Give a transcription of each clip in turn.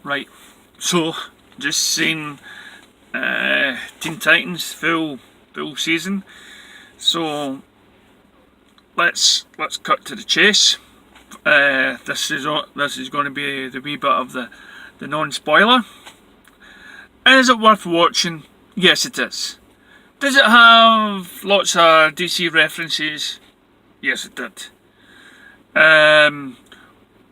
Right, so just seen Teen Titans full season. So let's cut to the chase. This is going to be the wee bit of the non-spoiler. Is it worth watching? Yes, it is. Does it have lots of DC references? Yes, it did.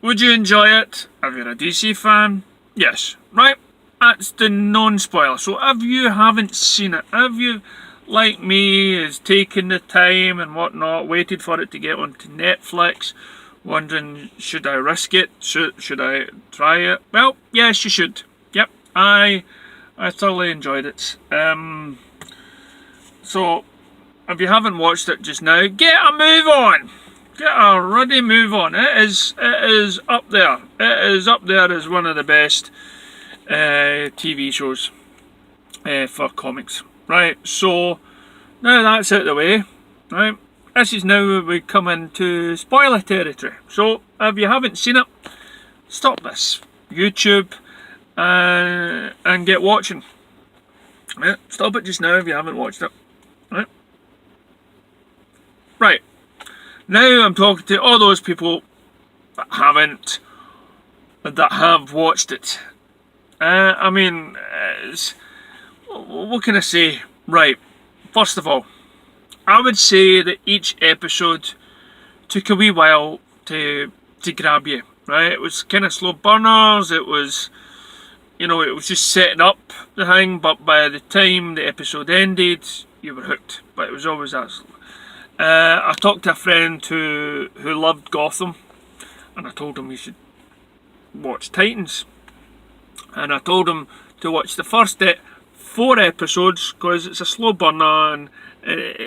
Would you enjoy it if you're a DC fan? Yes. Right? That's the non-spoiler. So if you haven't seen it, if you, like me, has taken the time and whatnot, waited for it to get onto Netflix, wondering, should I risk it? Should I try it? Well, yes, you should. Yep, I thoroughly enjoyed it. So, if you haven't watched it just now, get a move on. Get a ruddy move on. It is up there. It is up there as one of the best TV shows for comics. Right, so now that's out of the way. Right, this is now where we come into spoiler territory. So if you haven't seen it, stop this YouTube and get watching. Right, stop it just now if you haven't watched it. Right. Now I'm talking to all those people that have watched it. I mean, what can I say? Right, first of all, I would say that each episode took a wee while to grab you. Right, it was kind of slow burners. It was, it was just setting up the thing. But by the time the episode ended, you were hooked. But it was always that slow. I talked to a friend who loved Gotham, and I told him he should watch Titans, and I told him to watch the first 4 episodes because it's a slow burner, and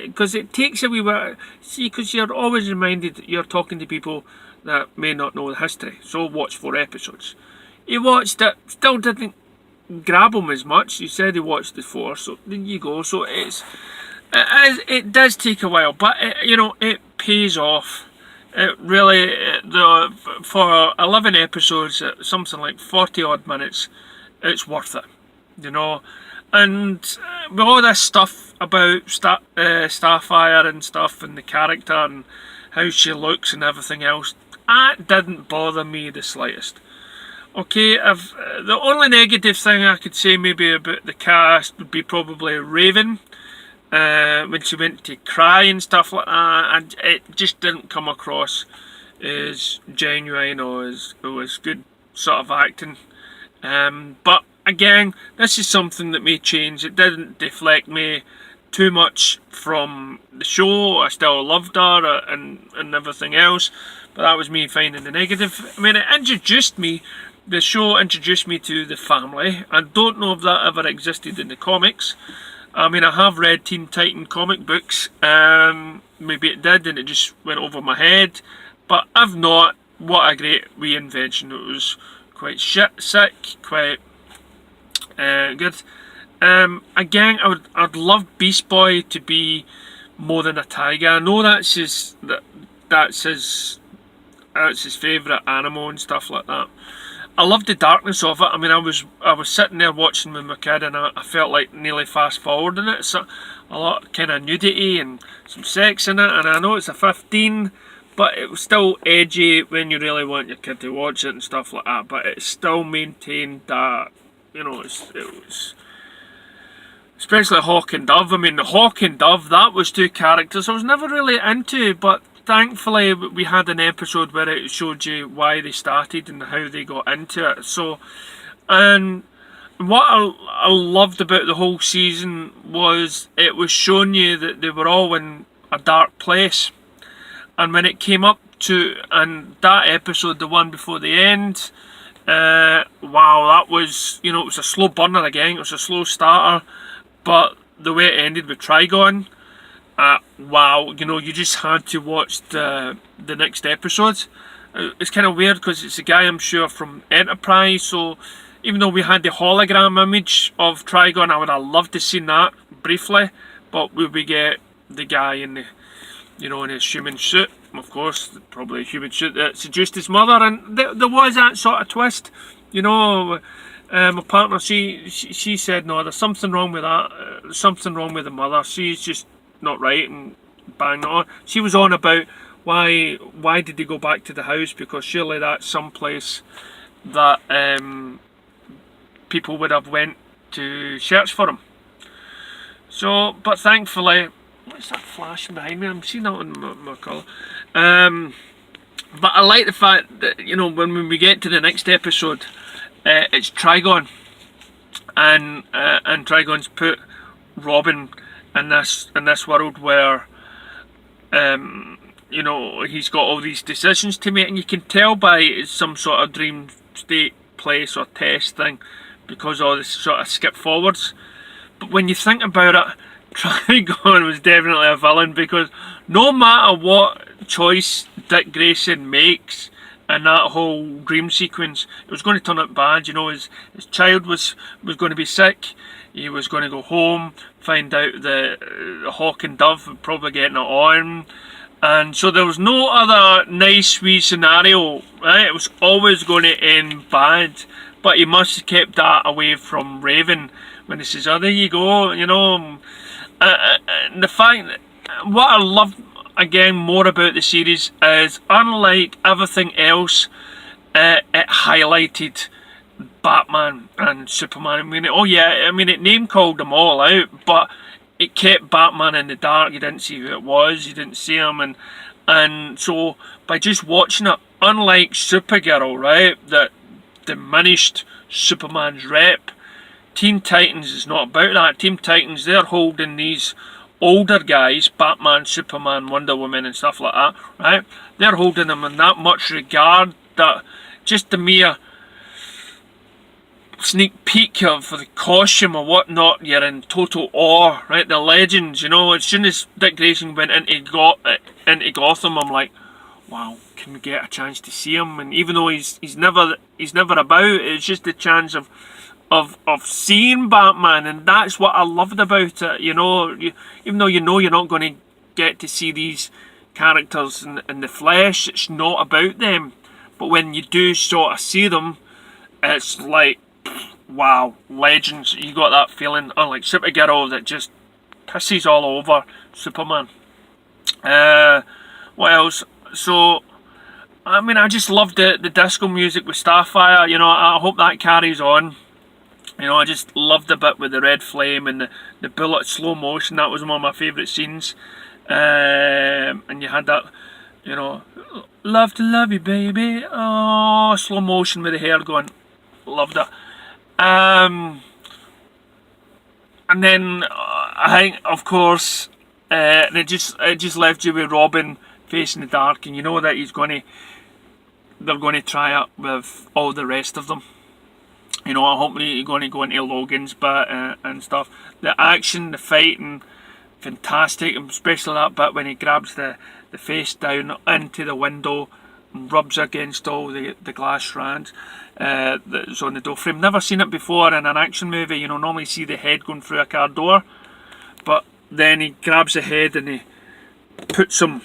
because it takes a wee while. See, because you're always reminded that you're talking to people that may not know the history. So watch 4 episodes. He watched it, still didn't grab him as much. He said he watched the 4, so there you go. So it does take a while, but it pays off. It really, for 11 episodes, something like 40 odd minutes, it's worth it. And with all this stuff about Starfire and stuff, and the character and how she looks and everything else, that didn't bother me the slightest. Okay, the only negative thing I could say maybe about the cast would be probably Raven. When she went to cry and stuff like that, and it just didn't come across as genuine or as good sort of acting. But again, this is something that may change. It didn't deflect me too much from the show. I still loved her and everything else, but that was me finding the negative. I mean, the show introduced me to the family. I don't know if that ever existed in the comics. I mean, I have read Teen Titan comic books, maybe it did and it just went over my head, but if not, what a great reinvention. It was quite sick, quite good. Again, I'd love Beast Boy to be more than a tiger. I know that's his favourite animal and stuff like that. I loved the darkness of it. I mean, I was sitting there watching with my kid, and I felt like nearly fast forwarding it. So a lot of kind of nudity and some sex in it, and I know it's a 15, but it was still edgy when you really want your kid to watch it and stuff like that. But it still maintained that, it was, especially Hawk and Dove. I mean, the Hawk and Dove, that was 2 characters I was never really into, but thankfully we had an episode where it showed you why they started and how they got into it. So, and what I loved about the whole season was it was showing you that they were all in a dark place. And when it came up to, and that episode, the one before the end, wow, that was, it was a slow burner again. It was a slow starter, but the way it ended with Trigon, wow, you just had to watch the next episode. It's kind of weird because it's a guy, I'm sure, from Enterprise, so even though we had the hologram image of Trigon, I would have loved to see that briefly, but will we get the guy in the, in his human suit, of course, probably a human suit that seduced his mother, and there was that sort of twist. You know, my partner, she said, no, there's something wrong with that. There's something wrong with the mother. She's just not right, and bang on. She was on about why did they go back to the house, because surely that's someplace that people would have went to search for him. So, but thankfully, what's that flashing behind me? I'm seeing that on my colour. But I like the fact that, you know, when we get to the next episode, it's Trigon, and Trigon's put Robin in this world where, you know, he's got all these decisions to make, and you can tell by it's some sort of dream state place or test thing, because all this sort of skip forwards. But when you think about it, Trigon was definitely a villain, because no matter what choice Dick Grayson makes in that whole dream sequence, it was going to turn out bad. You know, his child was going to be sick, he was going to go home, find out the hawk and dove would probably get it on, and so there was no other nice wee scenario, right? It was always going to end bad. But he must have kept that away from Raven when he says, oh, there you go, you know. And the fact that, what I love again more about the series is, unlike everything else, it highlighted Batman and Superman. I mean, it name called them all out, but it kept Batman in the dark. You didn't see who it was, you didn't see him, and so by just watching it, unlike Supergirl, right, that diminished Superman's rep, Teen Titans is not about that. Teen Titans, they're holding these older guys, Batman, Superman, Wonder Woman and stuff like that, right? They're holding them in that much regard that just the mere sneak peek of the costume or whatnot, you're in total awe, right? The legends, you know, as soon as Dick Grayson went into Gotham, I'm like, wow, can we get a chance to see him? And even though he's never about, it's just the chance of seeing Batman, and that's what I loved about it. You know, even though you know you're not going to get to see these characters in the flesh, it's not about them. But when you do sort of see them, it's like, wow, legends. You got that feeling, unlike Supergirl that just pisses all over Superman. What else? So, I mean, I just loved the disco music with Starfire. You know, I hope that carries on. You know, I just loved the bit with the red flame and the bullet slow motion. That was one of my favourite scenes. And you had that, you know, love to love you, baby. Oh, slow motion with the hair going. Loved it. And then I think, of course, and it just left you with Robin facing the dark, and you know that they're going to try it with all the rest of them. You know, I hope you're going to go into Logan's bit and stuff. The action, the fighting, fantastic, especially that bit when he grabs the face down into the window and rubs against all the glass strands that's on the door frame. Never seen it before in an action movie. You know, normally you see the head going through a car door, but then he grabs the head and he puts him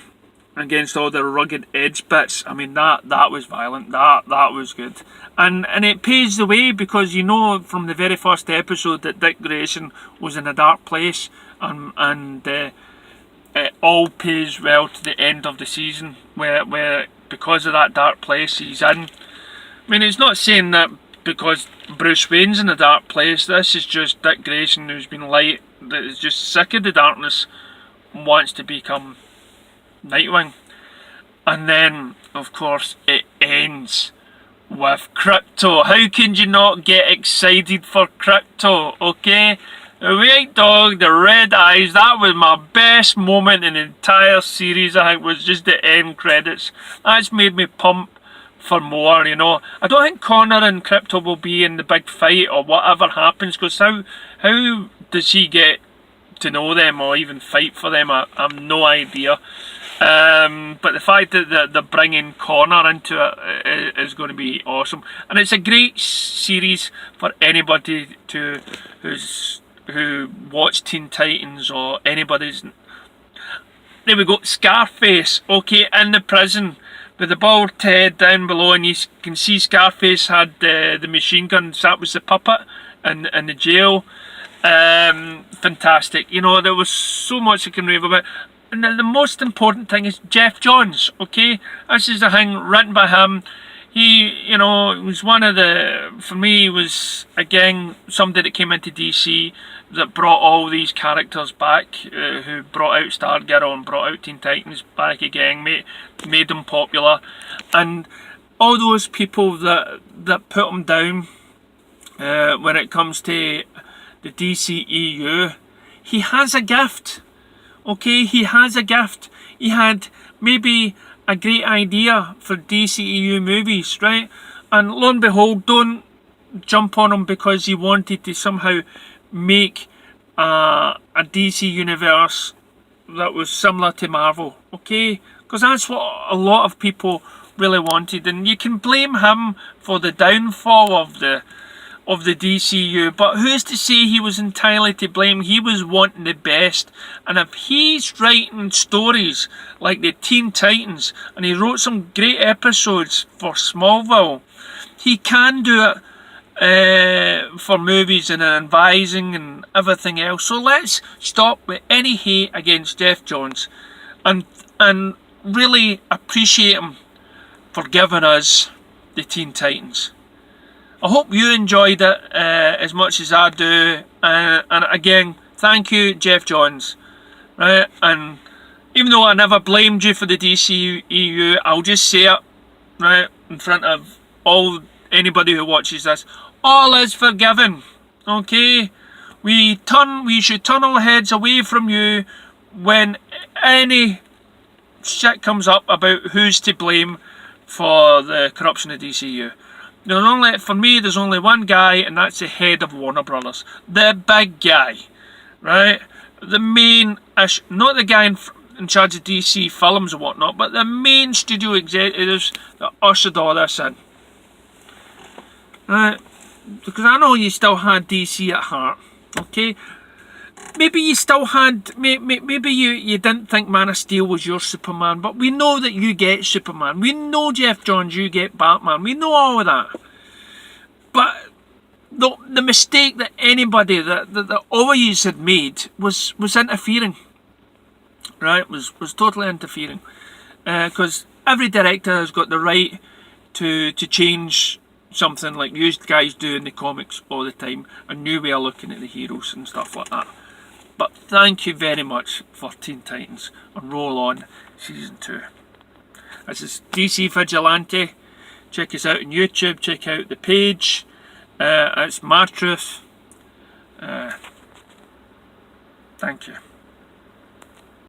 against all the rugged edge bits. I mean, that was violent. That was good, and it paves the way, because you know from the very first episode that Dick Grayson was in a dark place, and it all pays well to the end of the season, where because of that dark place he's in. I mean, it's not saying that because Bruce Wayne's in a dark place. This is just Dick Grayson, who's been light, that is just sick of the darkness, wants to become Nightwing. And then, of course, it ends with Crypto. How can you not get excited for Crypto, okay? The white dog, the red eyes, that was my best moment in the entire series, I think, was just the end credits. That's made me pump for more, you know. I don't think Connor and Crypto will be in the big fight or whatever happens, because how does he get to know them or even fight for them? I have no idea. But the fact that they're bringing Connor into it is going to be awesome, and it's a great series for anybody who watched Teen Titans, or anybody's. There we go, Scarface, okay, in the prison, with the bald head down below, and you can see Scarface had the machine gun, so that was the puppet in the jail. Fantastic. You know, there was so much I can rave about. And the most important thing is Geoff Johns, okay? This is the thing written by him. He, you know, was one of the, for me, he was, again, somebody that came into DC that brought all these characters back, who brought out Stargirl and brought out Teen Titans back again, made them popular. And all those people that put him down when it comes to the DCEU, he has a gift. Okay, he has a gift. He had maybe a great idea for DCEU movies, right? And lo and behold, don't jump on him because he wanted to somehow make a DC universe that was similar to Marvel, okay? Because that's what a lot of people really wanted, and you can blame him for the downfall of the DCU, but who's to say he was entirely to blame? He was wanting the best, and if he's writing stories like the Teen Titans, and he wrote some great episodes for Smallville, he can do it for movies and advising and everything else. So let's stop with any hate against Geoff Johns and really appreciate him for giving us the Teen Titans. I hope you enjoyed it as much as I do, and again, thank you, Geoff Johns. Right, and even though I never blamed you for the DCEU, I'll just say it right in front of anybody who watches this. All is forgiven. Okay, we should turn our heads away from you when any shit comes up about who's to blame for the corruption of DCU. For me, there's only one guy, and that's the head of Warner Brothers. The big guy, right? The main, not the guy in charge of DC films and whatnot, but the main studio executives that ushered all this in. Right? Because I know you still had DC at heart, okay? Maybe you still had, maybe you didn't think Man of Steel was your Superman, but we know that you get Superman. We know, Geoff Johns, you get Batman. We know all of that. But the mistake that anybody, that always had made was interfering. Right? Was totally interfering. Because every director has got the right to change something like you guys do in the comics all the time. A new way of looking at the heroes and stuff like that. But thank you very much for Teen Titans, and roll on season 2. This is DC Vigilante. Check us out on YouTube. Check out the page. It's Martruth. Thank you.